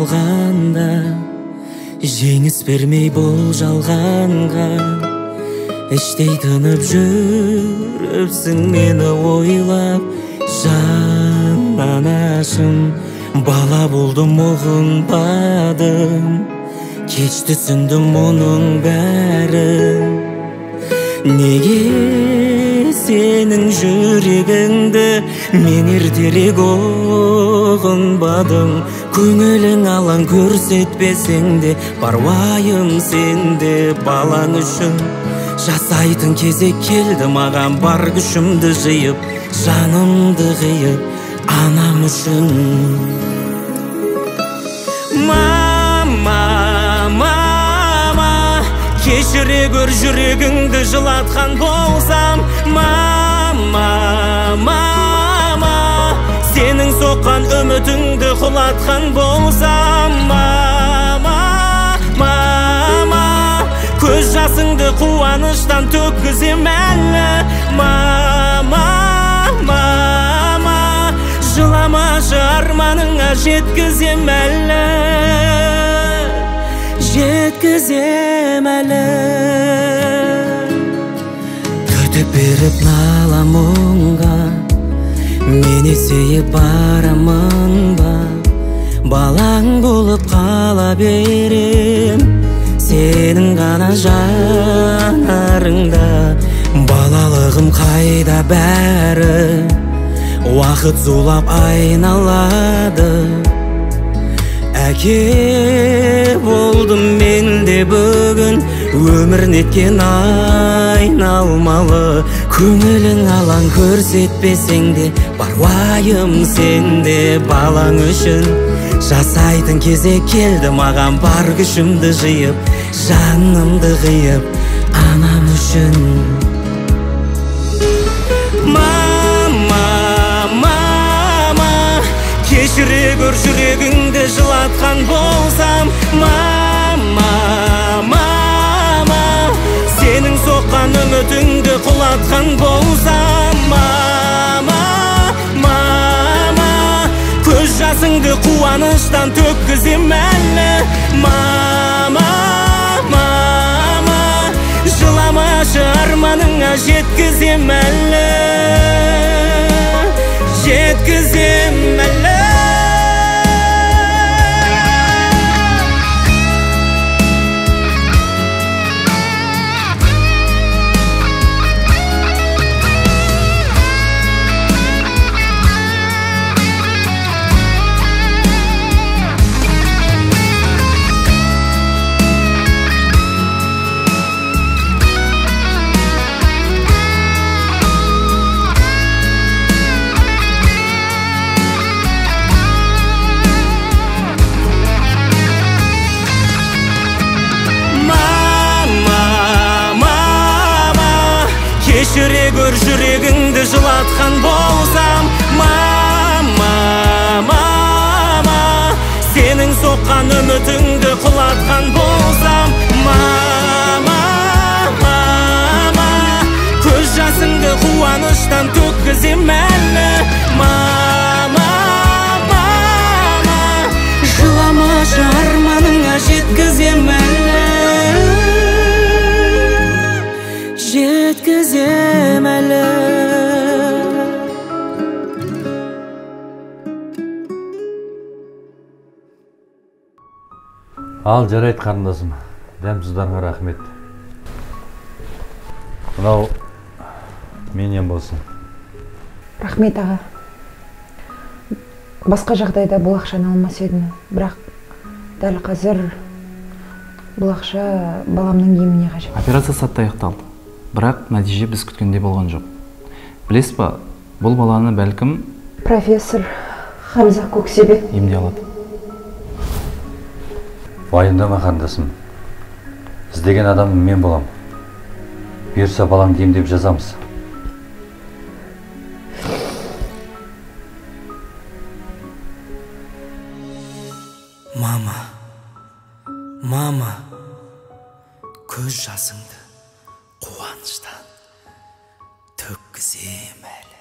қалғанда, жеңіс бермей бұл жалғанға. Іштей тынып жүріпсің мені ойлап, жан анашым. Бала болдым ұғынбадым, кеш түсіндім мұның бәрін. Неге сенің жүрегіңді мен ертерек ұғынбадым? Көңілің алаң көрсетпесең де, бар уайым сенде балаң үшін. Жасайтын кезек келді маған, бар күшімді жиып, жанымды қиып, анам үшін. Кешіре көр жүрегіңді жылатқан болсам. Мама, сенің соққан үмітіңді құлатқан болсам. Мама, көз жасыңды қуаныштан төккізем әлі. Мама, жыламашы, арманыңа жеткізем әлі. Жеткізем әлі. Төтеп беріп наламыңға, мен есейіп барамын ба? Балаң болып қала берем, сенің ғана жанарыңда. Балалығым қайда бәрі, уақыт зулап айналады. Әке болдым мен де бүгін, өмір неткен айналмалы. Көңілің алаң көрсетпесең де, бар уайым сенде балаң үшін. Жасайтын кезек келді маған, бар күшімді жиып, жанымды қиып, анам үшін. Кешіре көр жүрегіңді жылатқан болсам. Мама, сенің соққан үмітіңді құлатқан болсам. Мама, көз жасыңды қуаныштан төккізем әлі. Мама, жыламашы, арманыңа жеткізем әлі. Жеткізем әлі. Кешіре көр жүрегіңді жылатқан болсам. Мама, сенің соққан үмітіңді құлатқан болсам. Мама, көз жасыңды қуаныштан төккізем әлі. Мама, жыламашы, арманыңа жеткізем әлі. Жеткізем әлі. Ал жарайды қарындасым, дәмсіздеріңе рахмет. Мынау менен болсын. Рахмет аға. Басқа жағдайда бұл ақшаны алмас едім, бірақ дәл қазір бұл ақша баламның еміне қажет. Операция сәтті аяқталды, бірақ нәтиже біз күткендей болған жоқ. Білесіз ба, бұл баланы бәлкім профессор Хамза Көксебек емдей алады. Уайымдама қарындасым, іздеген адамым мен болам. Бұйырса балаңды емдеп жазамыз. Мама, көз жасыңды қуаныштан төккізем әлі.